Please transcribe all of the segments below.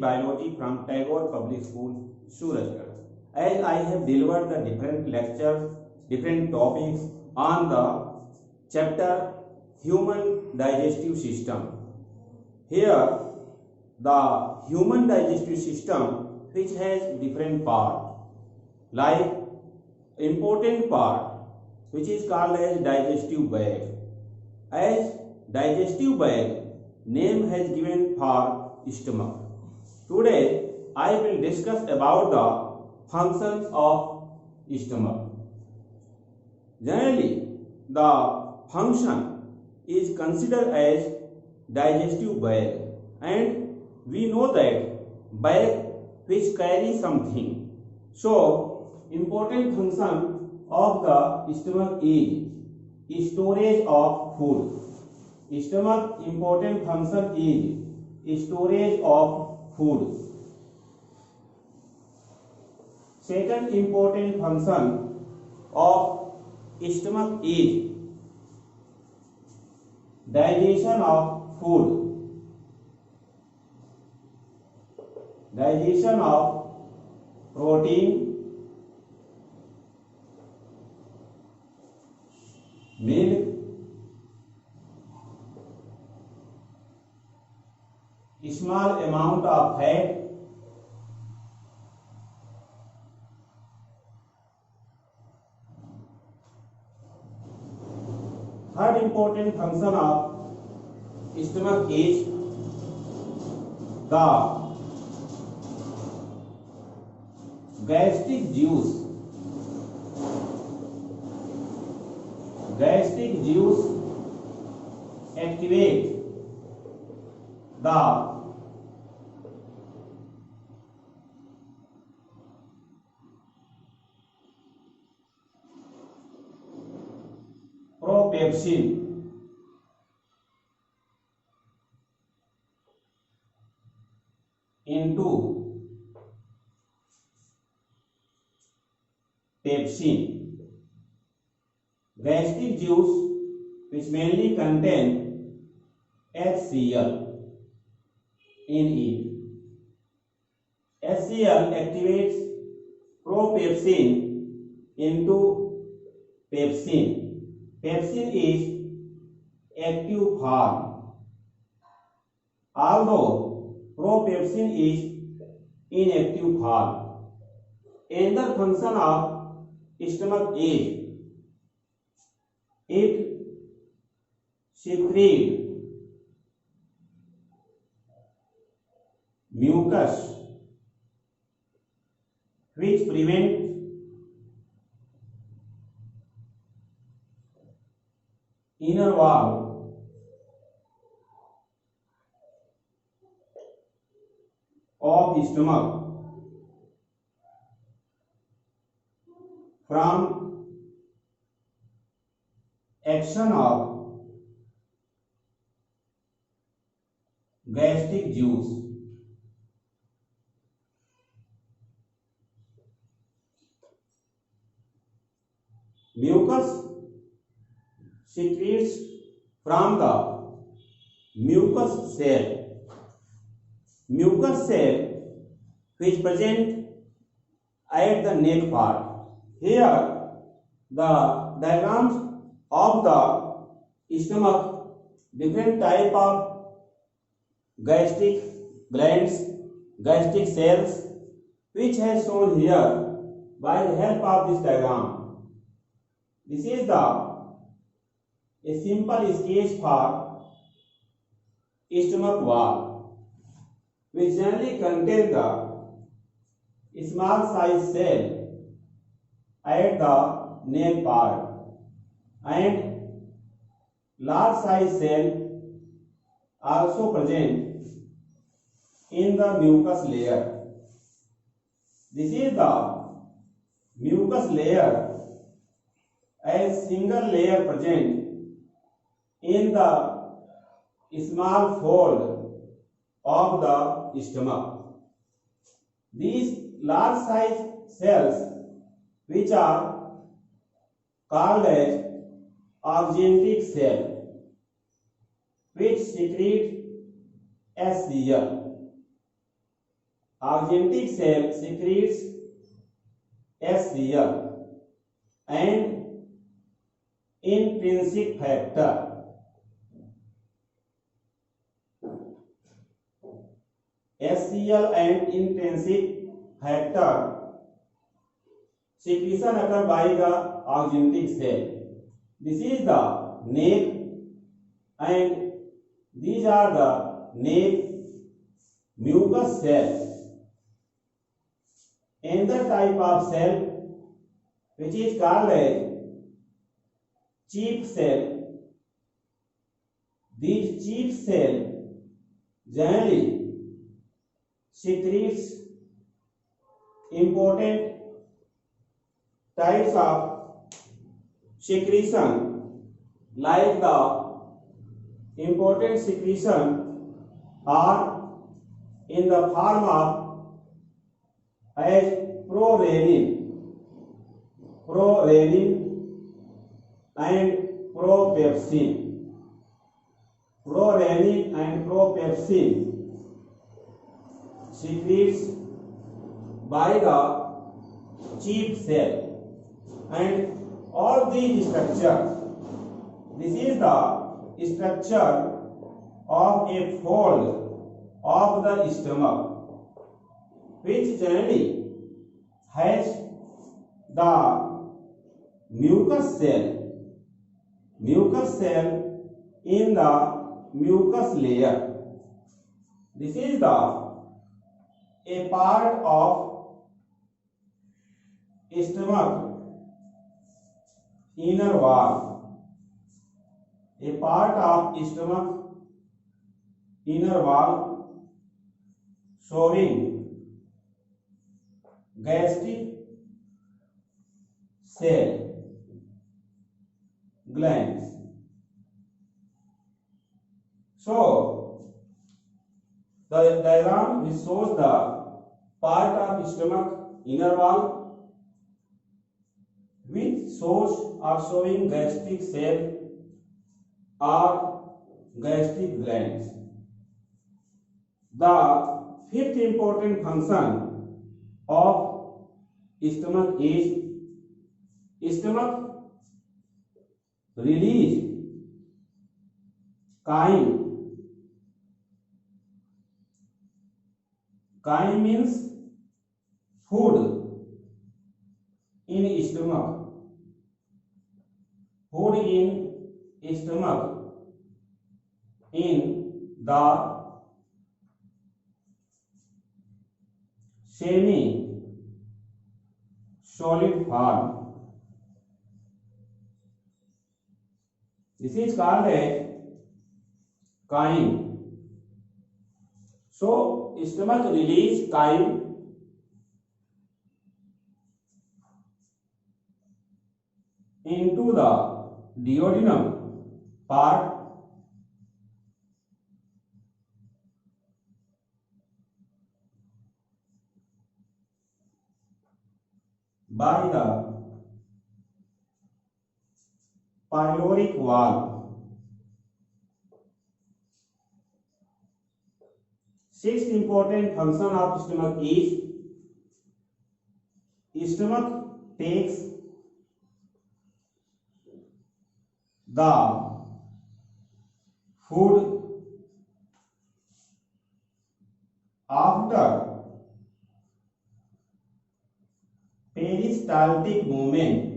Biology from Tagore Public School, Surajgarh. As I have delivered the different lectures, different topics on the chapter Human Digestive System. Here, the human digestive system, which has different parts, like important part, which is called as digestive bag. As digestive bag, name has given for stomach. Today, I will discuss about the functions of stomach. Generally, the function is considered as digestive bag, and we know that bag which carry something. So, important function of the stomach is storage of food. Stomach important function is storage of food. Second important function of stomach is digestion of food. Digestion of protein, milk, small amount of fat, third important function of stomach is the gastric juice. Gastric juice activate the propepsin into pepsin. Gastric juice, which mainly contain HCl in it. HCl activates propepsin into pepsin. Pepsin is active form, although propepsin is inactive form. Another function of stomach is it secretes mucus, which prevents inner wall of stomach from action of gastric juice. Mucus secretes from the mucus cell. Mucus cell which present at the neck part. Here the diagrams of the stomach, different type of gastric glands, gastric cells, which has shown here by the help of this diagram. This is a simple sketch for stomach wall, which generally contain the small size cell at the neck part and large size cell also present in the mucus layer. This is the mucus layer as single layer present in the small fold of the stomach. These large size cells, which are called as argentic cell, which secrete HCl. Agentic cell secretes HCl and intrinsic factor. HCl and intrinsic factor secretion occur by the agentic cell. This is the neck and these are the neck mucous cells. Another type of cell which is called as chief cell. These chief cell generally secretes important types of secretion, like the important secretion are in the form of as prorenin and propepsin. Prorenin and propepsin secretes by the chief cell, and all these structures, this is the structure of a fold of the stomach, which generally has the mucous cell in the mucous layer. This is the a part of stomach inner wall, a part of stomach inner wall showing gastric cell glands. So the diagram which shows the part of stomach inner wall which shows or showing gastric cell or gastric glands. The fifth important function of stomach is stomach release chyme. Chyme means food in stomach. Food in stomach in the semi solid form. This is called a chyme. So stomach release chyme into the duodenum part by the pyloric wall. Sixth important function of stomach is stomach takes the food after peristaltic movement.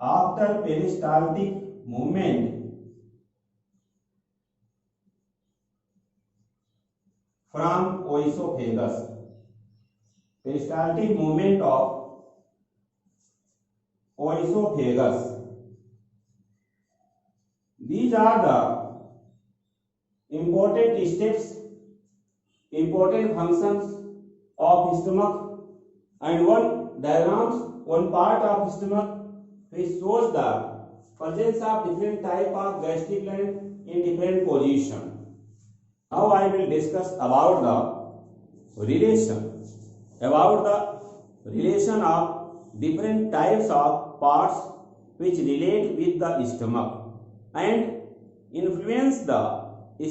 After peristaltic movement from oesophagus. Peristaltic movement of oesophagus. These are the important steps, important functions of stomach, and one part of stomach which shows the presence of different type of gastric gland in different position. Now I will discuss about the relation of different types of parts which relate with the stomach and influence the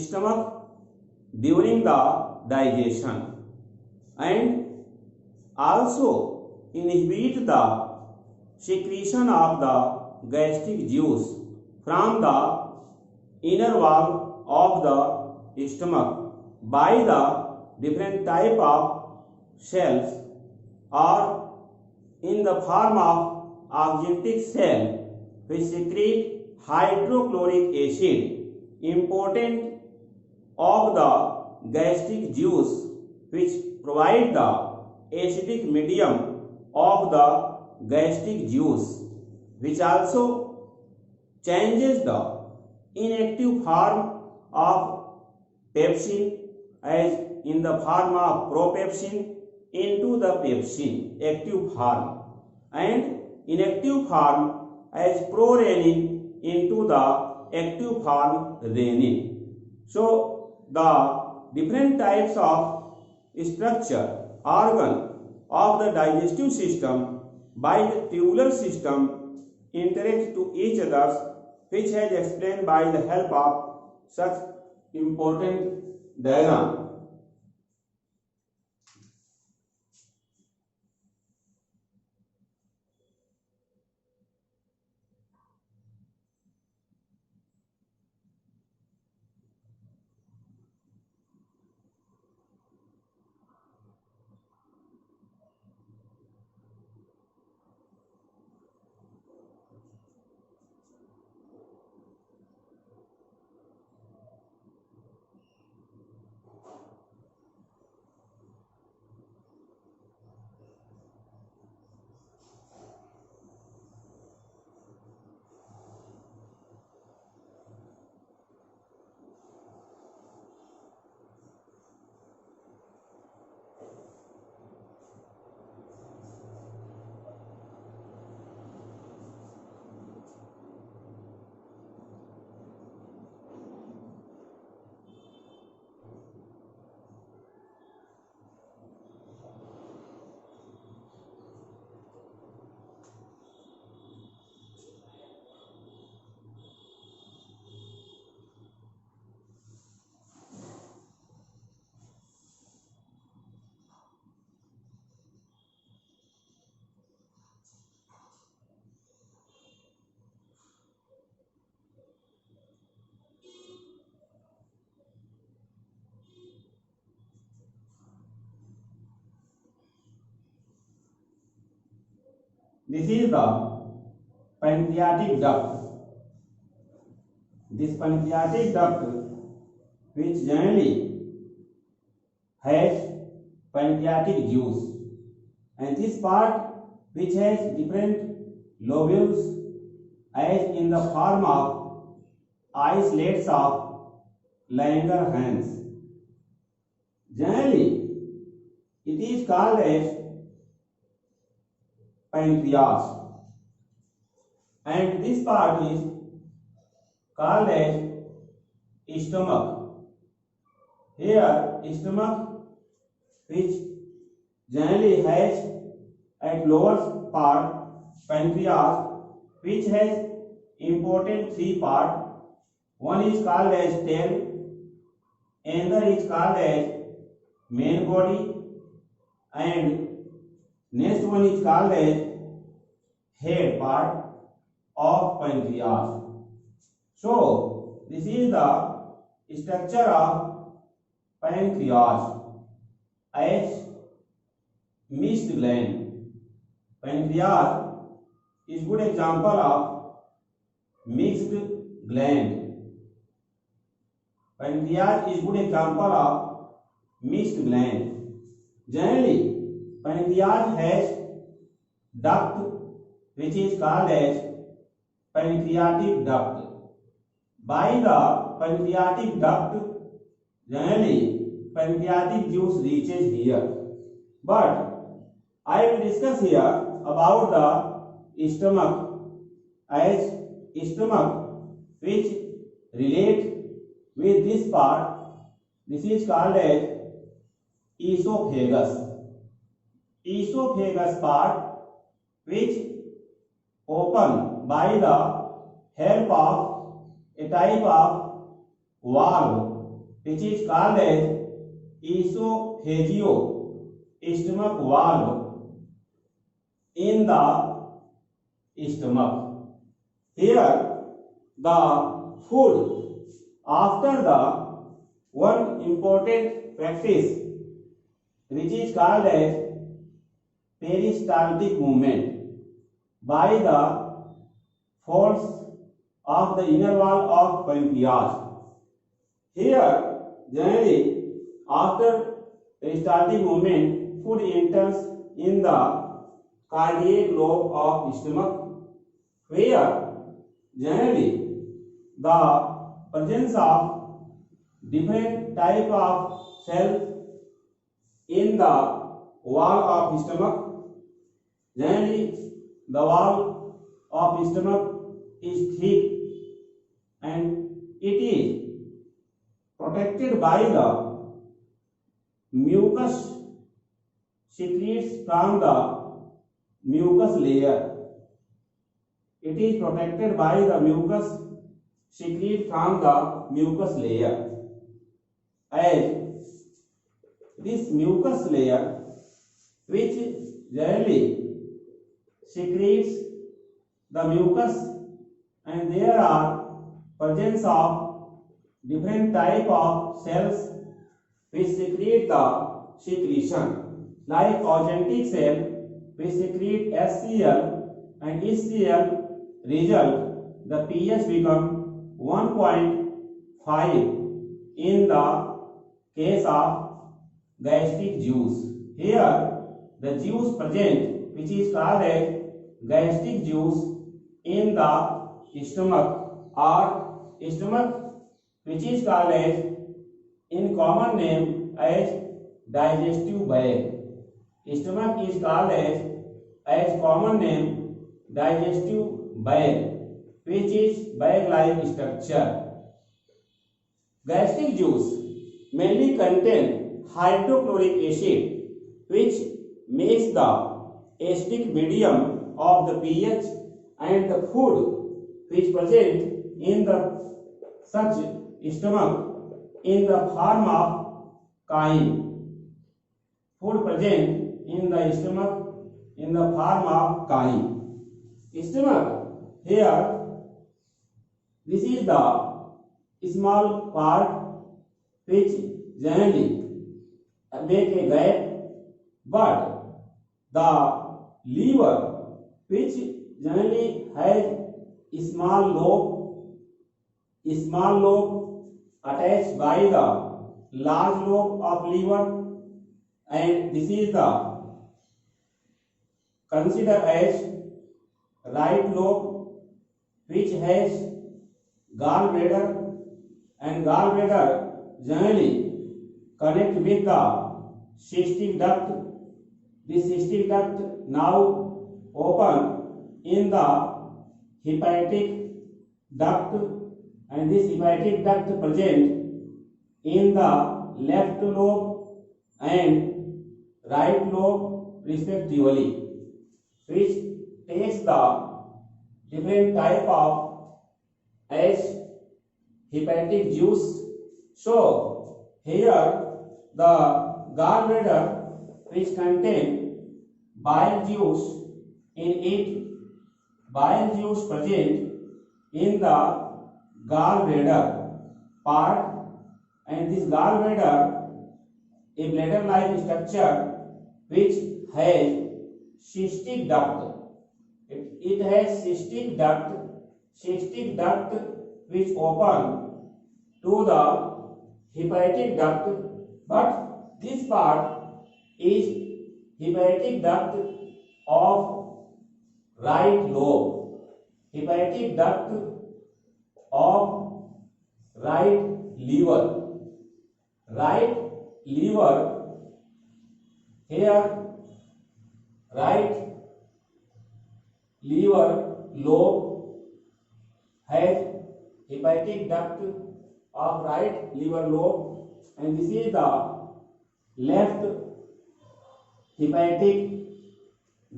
stomach during the digestion and also inhibit the secretion of the gastric juice from the inner wall of the stomach by the different type of cells or in the form of oxygenatic cell which secrete hydrochloric acid important of the gastric juice which provide the acidic medium of the gastric juice which also changes the inactive form of pepsin as in the form of propepsin into the pepsin active form and inactive form as prorenin into the active form renin. So the different types of structure organ of the digestive system by the tubular system interact to each other, which has explained by the help of such important diagram. This is the pancreatic duct. This pancreatic duct, which generally has pancreatic juice, and this part which has different lobules as in the form of islets of Langerhans. Generally, it is called as pancreas, and this part is called as stomach. Here, stomach, which generally has at lower part pancreas, which has important three part. One is called as tail, another is called as main body, and next one is called as head part of pancreas. So this is the structure of pancreas as mixed gland. Pancreas is good example of mixed gland. Pancreas is good example of mixed gland. Generally, pancreas has duct which is called as pancreatic duct. By the pancreatic duct, generally pancreatic juice reaches here. But I will discuss here about the stomach as stomach which relate with this part. This is called as esophagus. Esophagus part which open by the help of a type of valve which is called as esophageal stomach valve in the stomach. Here the food after the one important practice which is called as peristaltic movement by the folds of the inner wall of pancreas. Here generally after peristaltic movement food enters in the cardiac lobe of stomach, where generally the presence of different type of cells in the wall of stomach. Generally the wall of stomach is thick and it is protected by the mucus secretes from the mucus layer. It is protected by the mucus secrete from the mucus layer. As this mucus layer which generally secretes the mucus, and there are presence of different type of cells which secrete the secretion, like authentic cell which secrete HCl and HCl result the pH become 1.5 in the case of gastric juice. Here the juice present which is called as gastric juice in the stomach or stomach which is called as in common name as digestive bag. Stomach is called as common name digestive bag, which is bag like structure. Gastric juice mainly contain hydrochloric acid which makes the acidic medium of the pH, and the food which present in the such stomach in the form of chyme. Food present in the stomach in the form of chyme. Stomach, here this is the small part which generally make a gap, but the liver which generally has small lobe attached by the large lobe of liver, and this is the considered as right lobe which has gallbladder, and gallbladder generally connect with the cystic duct. This cystic duct now open in the hepatic duct, and this hepatic duct present in the left lobe and right lobe respectively, which takes the different type of as hepatic juice. So here the gallbladder which contain bile juice in it, bile juice present in the gallbladder part, and this gallbladder a bladder like structure which has cystic duct. It has cystic duct which open to the hepatic duct, but this part is hepatic duct of right lobe, hepatic duct of right liver. Right liver, here right liver lobe has hepatic duct of right liver lobe, and this is the left hepatic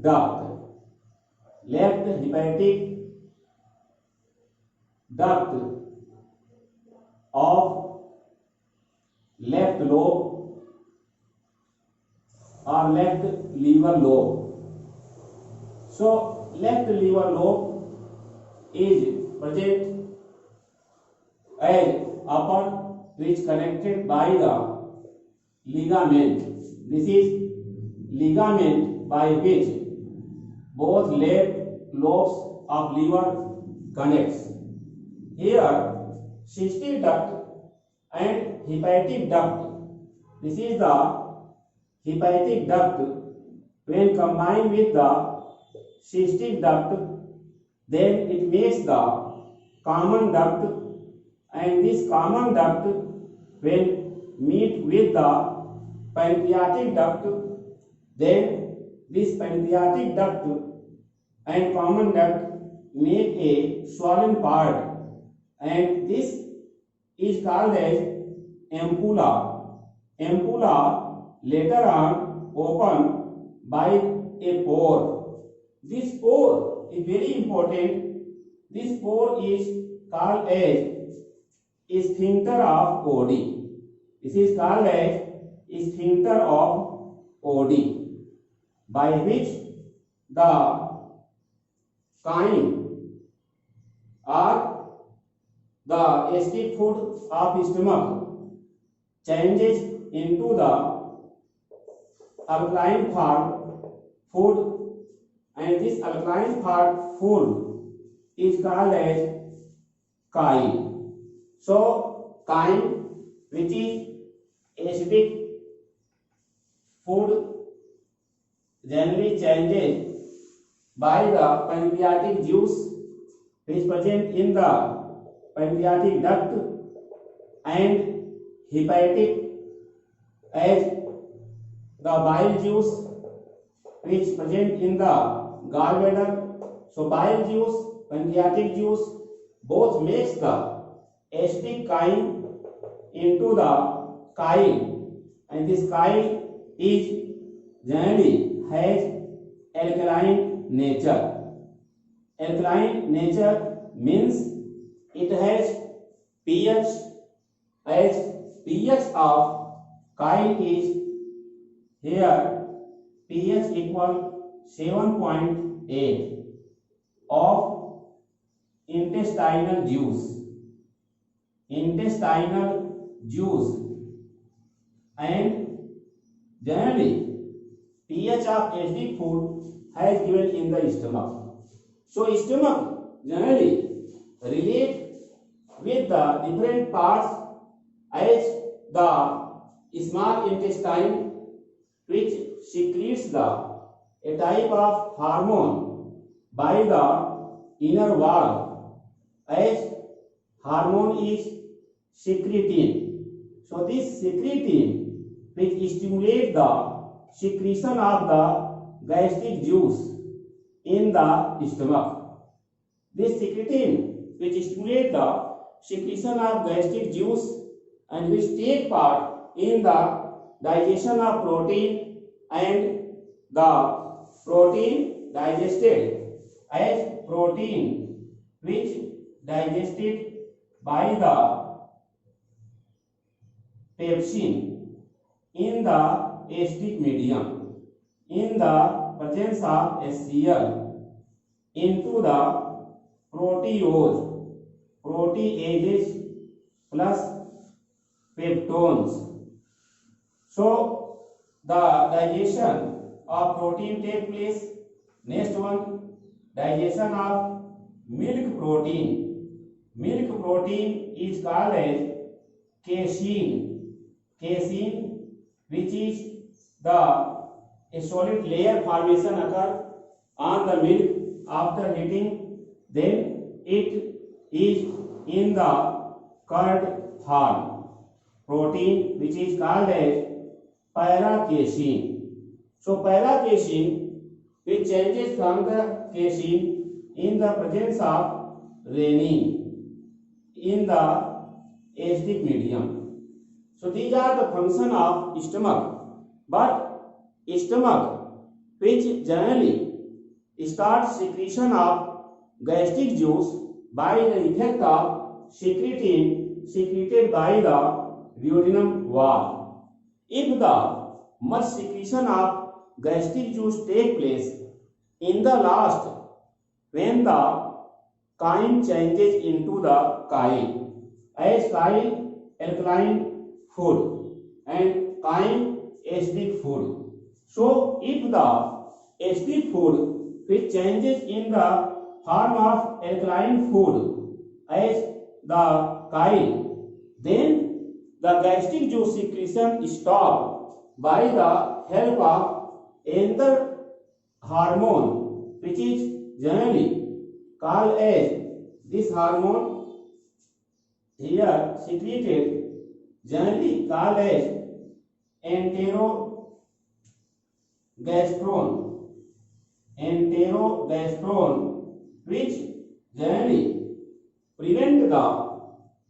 duct. Left hepatic duct of left lobe or left liver lobe. So left liver lobe is present as upper which connected by the ligament. This is ligament by which both left lobes of liver connects. Here cystic duct and hepatic duct. This is the hepatic duct. When combined with the cystic duct, then it makes the common duct, and this common duct when meet with the pancreatic duct, then this pancreatic duct and common duct make a swollen part, and this is called as ampulla. Ampulla later on open by a pore. This pore is very important. This pore is called as sphincter of OD. This is called as sphincter of OD, by which the chyme or the acidic food of stomach changes into the alkaline form food, and this alkaline form food is called as chyme. So chyme, which is acidic food, generally changes by the pancreatic juice which present in the pancreatic duct, and hepatic as the bile juice which present in the gallbladder. So bile juice, pancreatic juice both makes the acidic chyme into the chyme, and this chyme is generally has alkaline nature. Alkaline nature means it has pH as pH of chyme is here pH equal 7.8 of intestinal juice. Intestinal juice, and generally pH of acidic food has given in the stomach. So stomach generally relate with the different parts as the small intestine which secretes the a type of hormone by the inner wall, as hormone is secretin. So this secretin which stimulates the secretion of the gastric juice in the stomach. This secretin which stimulates the secretion of gastric juice and which take part in the digestion of protein, and the protein digested as protein which digested by the pepsin in the acidic medium in the presence of HCl into the proteases plus peptones. So the digestion of protein take place. Next one, digestion of milk protein. Milk protein is called as casein. Casein, which is the a solid layer formation occur on the milk after heating, then it is in the curd form. Protein which is called as para-casein. So para-casein which changes from the casein in the presence of renin in the acidic medium. So these are the function of stomach. But stomach which generally starts secretion of gastric juice by the effect of secretin secreted by the duodenum wall. If the much secretion of gastric juice take place in the last when the chyme changes into the chyle, as chyle alkaline food and chyme acidic food. So if the acidic food which changes in the form of alkaline food as the chyle, then the gastric juice secretion stopped by the help of another hormone which is generally called as this hormone here secreted generally called as enterogastrone, which generally prevent the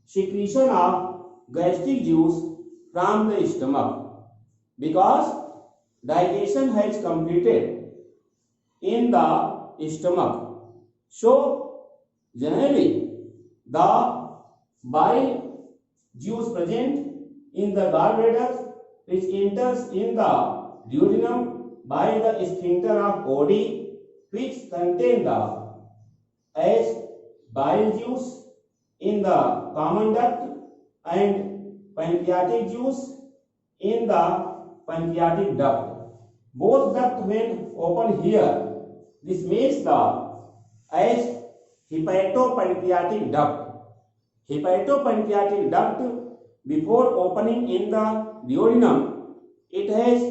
secretion of gastric juice from the stomach because digestion has completed in the stomach. So generally the bile juice present in the gallbladder which enters in the duodenum by the sphincter of OD which contain the as bile juice in the common duct and pancreatic juice in the pancreatic duct. Both ducts when open here, this makes the as hepatopancreatic duct. Hepatopancreatic duct before opening in the duodenum, it has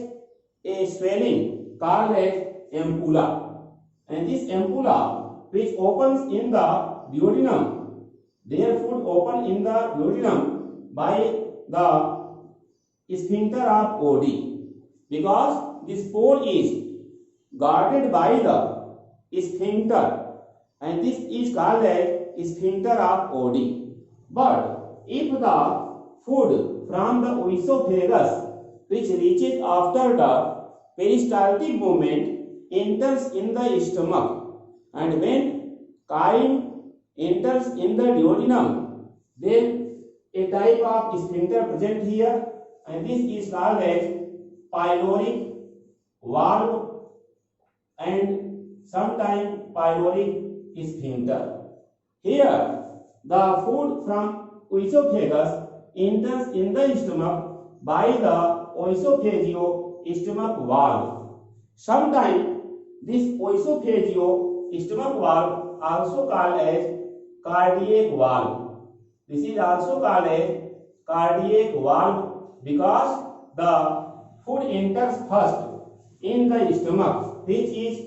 a swelling called as ampulla, and this ampulla which opens in the duodenum, their food open in the duodenum by the sphincter of OD because this pole is guarded by the sphincter and this is called as sphincter of OD. But if the food from the oesophagus which reaches after the peristaltic movement enters in the stomach, and when chyme enters in the duodenum, then a type of sphincter present here, and this is called as pyloric valve and sometimes pyloric sphincter. Here the food from oesophagus enters in the stomach by the oesophageal-stomach valve. Sometimes this oesophageal-stomach valve also called as cardiac valve. This is also called as cardiac valve because the food enters first in the stomach, which is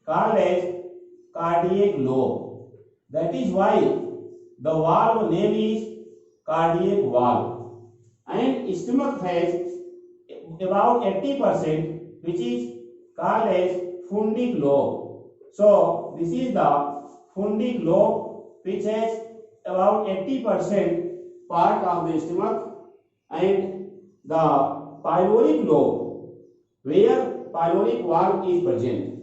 called as cardiac lobe. That is why the valve name is cardiac valve. And stomach has about 80%, which is called as fundic lobe. So this is the fundic lobe which has about 80% part of the stomach, and the pyloric lobe where pyloric valve is present.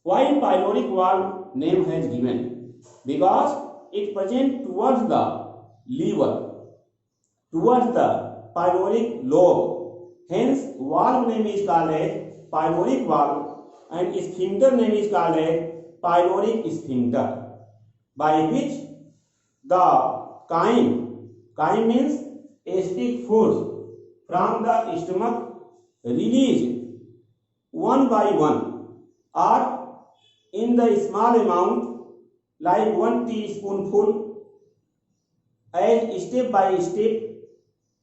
Why pyloric valve name has given? Because it present towards the liver, towards the pyloric lobe. Hence, valve name is called as pyloric valve, and sphincter name is called as pyloric sphincter, by which the chyme means acidic food from the stomach released one by one or in the small amount like 1 teaspoonful as step by step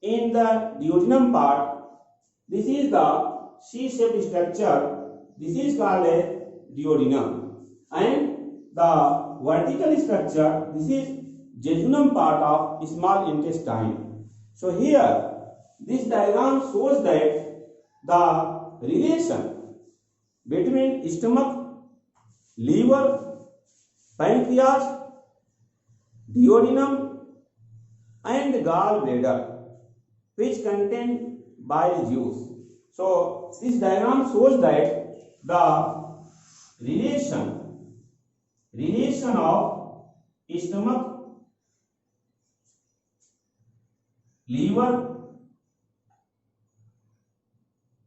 in the duodenum part. This is the C-shaped structure. This is called as duodenum, and the vertical structure, this is jejunum part of small intestine. So here this diagram shows that the relation between stomach, liver, pancreas, duodenum and gallbladder which contain bile juice. So this diagram shows that the relation of stomach, liver,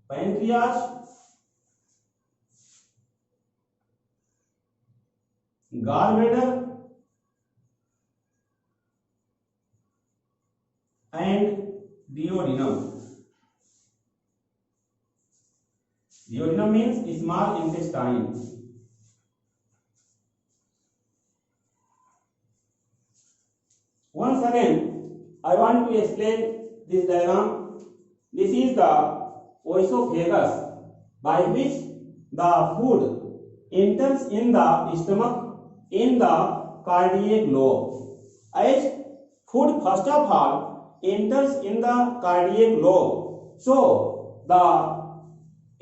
pancreas, gallbladder, and duodenum. Duodenum means small intestine. Once again, I want to explain this diagram. This is the oesophagus by which the food enters in the stomach in the cardiac lobe. As food first of all enters in the cardiac lobe, so the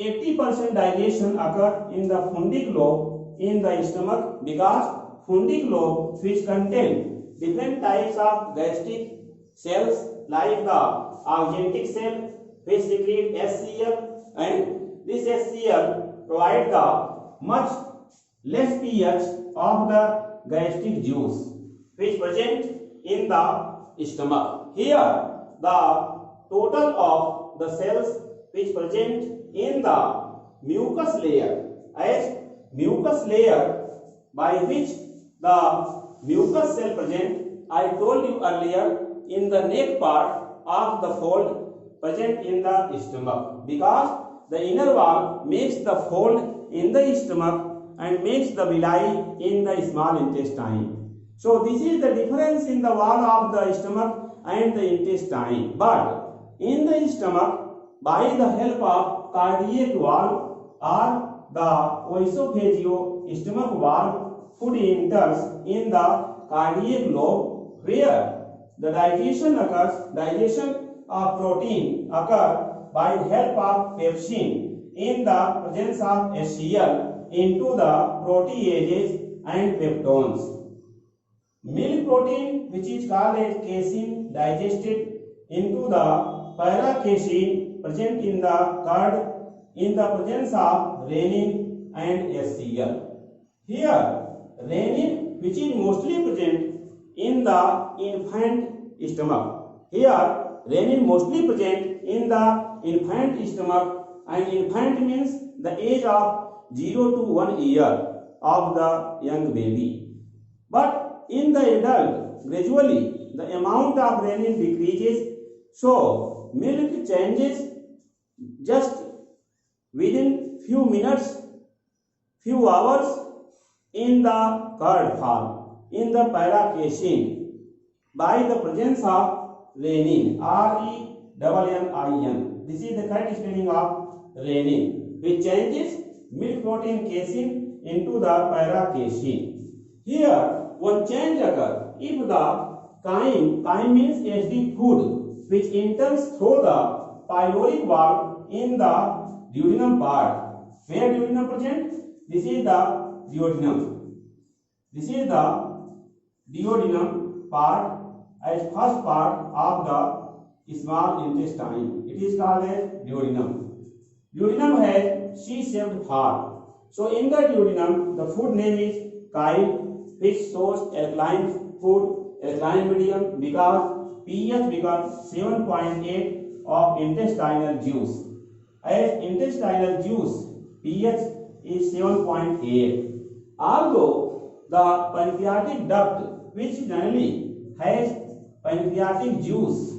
80% digestion occurs in the fundic lobe in the stomach, because fundic lobe which contain different types of gastric cells like the agentic cell which secrete HCl, and this HCl provide the much less pH of the gastric juice which present in the stomach. Here the total of the cells which present in the mucus layer, as mucus layer by which the mucus cell present, I told you earlier, in the neck part of the fold present in the stomach, because the inner wall makes the fold in the stomach and makes the villi in the small intestine. So this is the difference in the wall of the stomach and the intestine. But in the stomach, by the help of cardiac valve or the oesophageal stomach valve, food enters in the cardiac lobe, where the digestion occurs. Digestion of protein occurs by the help of pepsin in the presence of HCl into the proteases and peptones. Milk protein, which is called as casein, digested into the paracasein present in the curd in the presence of renin and HCl. Here, renin, which is mostly present in the infant stomach. Here, renin mostly present in the infant stomach, and infant means the age of 0 to 1 year of the young baby. But in the adult, gradually the amount of renin decreases, so milk changes just within few minutes, few hours in the curd form, in the paracasein, by the presence of renin, R-E-N-N-I-N. This is the correct spelling of renin, which changes milk protein casein into the paracasein. Here, one change occurs if the chyme means acidic food which enters through the pyloric valve in the duodenum part. Where duodenum present? This is the duodenum. This is the duodenum part as first part of the small intestine. It is called as duodenum. Duodenum has C-shaped form. So in the duodenum, the food name is chyme, which shows alkaline food, alkaline medium, because pH becomes 7.8 of intestinal juice. As intestinal juice, pH is 7.8. Although the pancreatic duct, which generally has pancreatic juice,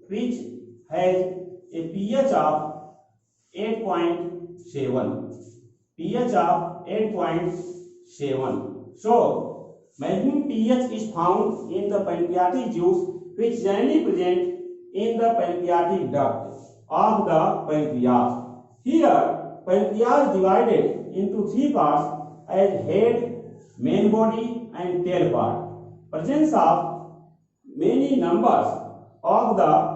which has a pH of 8.7. So, maximum pH is found in the pancreatic juice, which generally present in the pancreatic duct of the pancreas. Here, pancreas divided into three parts as head, main body, and tail part. Presence of many numbers of the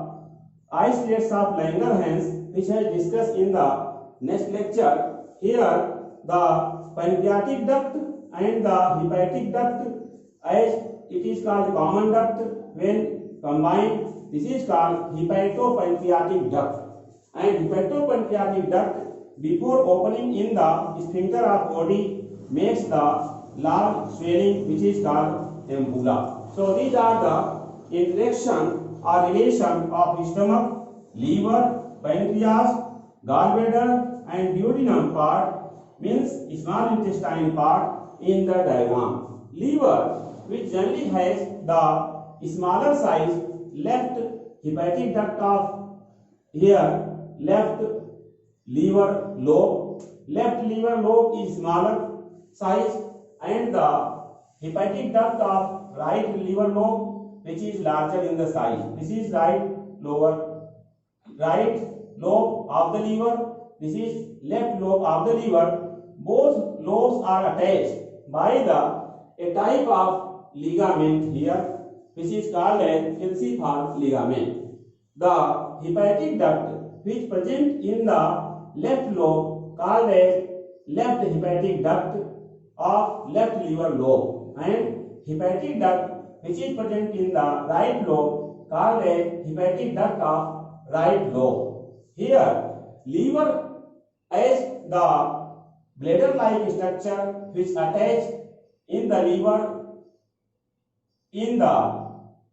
isolates of Langerhans, which I discussed in the next lecture. Here, the pancreatic duct and the hepatic duct, as it is called common duct, when combined, this is called hepatopancreatic duct. And hepatopancreatic duct, before opening in the sphincter of body, makes the large swelling which is called ampulla. So these are the interaction or relation of stomach, liver, pancreas, gallbladder and duodenum part, means small intestine part in the diagram. Liver, which generally has the smaller size left hepatic duct of here, left liver lobe. Left liver lobe is smaller size and the hepatic duct of right liver lobe which is larger in the size. This is right lobe of the liver. This is left lobe of the liver. Both lobes are attached by a type of ligament here which is called as falciform ligament. The hepatic duct which present in the left lobe called as left hepatic duct of left liver lobe, and hepatic duct which is present in the right lobe called as hepatic duct of right lobe. Here liver as the bladder-like structure which attached in the liver in the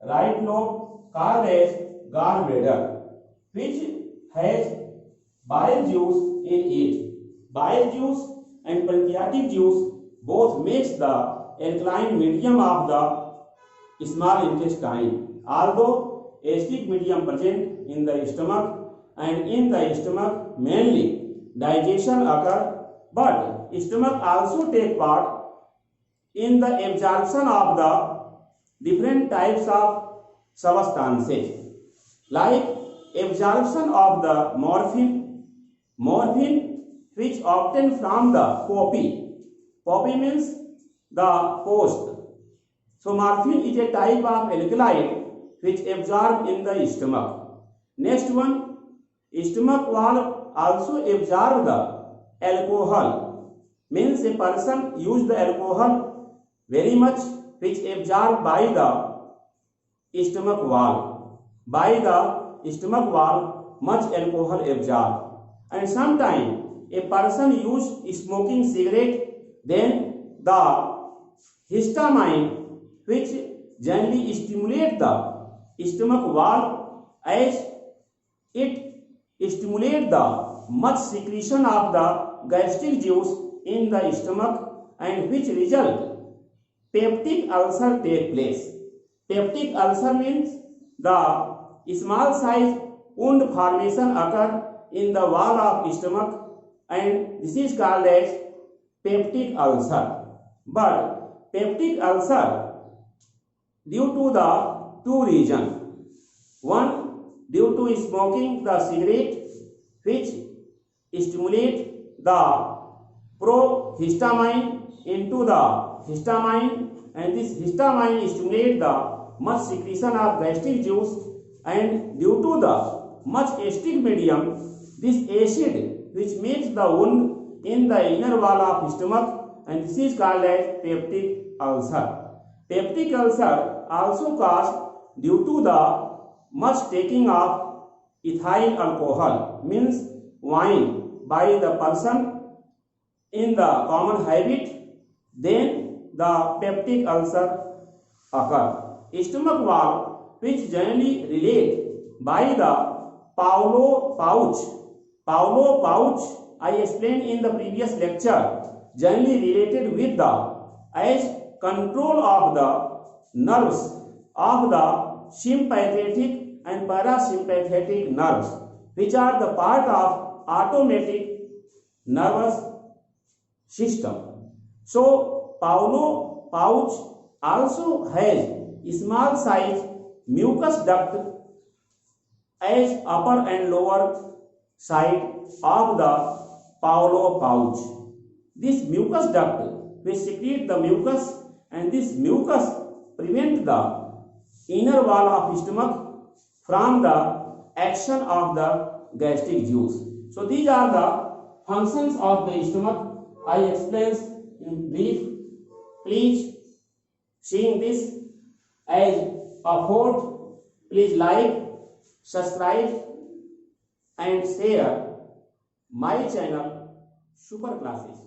right lobe called as gallbladder, which has bile juice in it. Bile juice and pancreatic juice both makes the alkaline medium of the small intestine. Although acidic medium present in the stomach, and in the stomach mainly digestion occur, but stomach also take part in the absorption of the different types of substances, like absorption of the morphine which obtained from the poppy means the post. So morphine is a type of alkaloid which absorbed in the stomach. Next one, stomach wall also absorb the alcohol, means a person use the alcohol very much which absorbed by the stomach wall. By the stomach wall much alcohol absorbed, and sometimes a person use smoking cigarette, then the histamine which generally stimulate the stomach wall as it stimulate the much secretion of the gastric juice in the stomach, and which result peptic ulcer take place. Peptic ulcer means the small size wound formation occur in the wall of stomach, and this is called as peptic ulcer. But peptic ulcer due to the two reasons. One, due to smoking the cigarette which stimulate the prohistamine into the histamine, and this histamine stimulate the much secretion of gastric juice, and due to the much acidic medium, this acid which makes the wound in the inner wall of stomach, and this is called as peptic ulcer. Peptic ulcer also caused due to the much taking of ethyl alcohol, means wine, by the person in the common habit, then the peptic ulcer occur. Stomach wall which generally relate by the Pavlov pouch, I explained in the previous lecture, generally related with the as control of the nerves of the sympathetic and parasympathetic nerves, which are the part of automatic nervous system. So Pavlov pouch also has small size mucus duct as upper and lower side of the Pavlov pouch. This mucus duct will secrete the mucus, and this mucus prevent the inner wall of stomach from the action of the gastric juice. So these are the functions of the stomach. I explain in brief. Please seeing this as a thought, please like, subscribe and share my channel Super Classes.